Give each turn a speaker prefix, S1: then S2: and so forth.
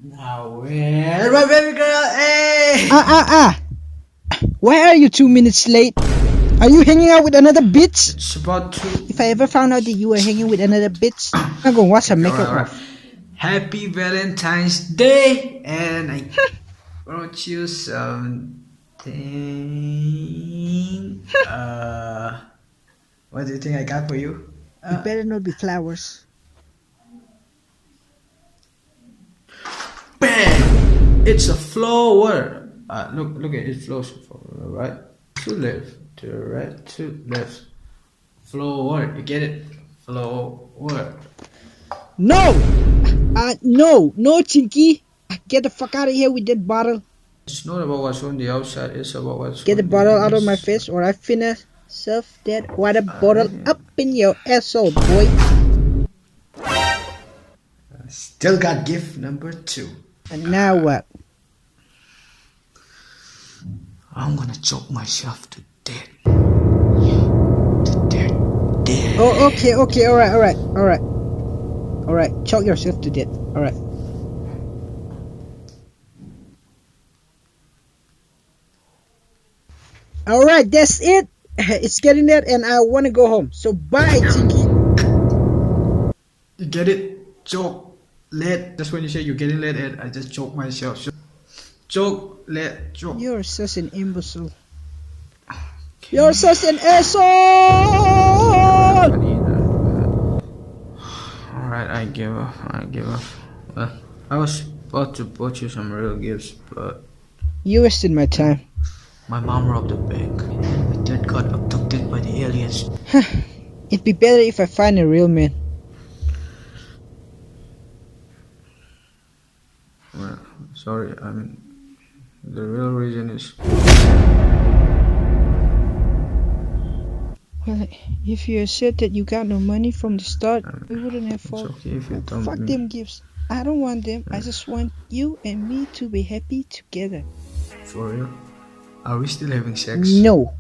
S1: Now where my baby girl? Hey!
S2: Why are you 2 minutes late? Are you hanging out with another bitch?
S1: It's about to.
S2: If I ever found out that you were hanging with another bitch, I'm gonna wash her makeup off.
S1: Happy Valentine's Day, and I brought you something. What do you think I got for you?
S2: It better not be flowers.
S1: Bang! It's a flower. Look at it. Flows from the right to left, to the right to left. Flower. You get it? Flower.
S2: No! No, Tinky! Get the fuck out of here with that bottle.
S1: It's not about what's on the outside. It's about what's.
S2: Get the bottle out of my face, or I finna shove that water bottle up in your asshole, boy.
S1: Still got gift number 2.
S2: And now what?
S1: I'm gonna choke myself to death. To death.
S2: Oh, okay, alright. Choke yourself to death. Alright. Alright, that's it. It's getting there, and I want to go home. So bye, Tinky.
S1: You get it? Choke. Let. That's when you say you're getting let, and I just choke myself. Choke. Let. Choke.
S2: You're such an imbecile. You're such an asshole!
S1: Alright, I give up. Well, I was about to bought you some real gifts, but
S2: You wasted my time.
S1: my mom robbed the bank. My dad got abducted by the aliens.
S2: It'd be better if I find a real man.
S1: Well, sorry, I mean, the real reason is.
S2: Well, if you said that you got no money from the start, we wouldn't have
S1: It's
S2: fought.
S1: okay if you don't.
S2: Fuck them gifts. I don't want them. I just want you and me to be happy together.
S1: For real? Are we still having sex?
S2: No.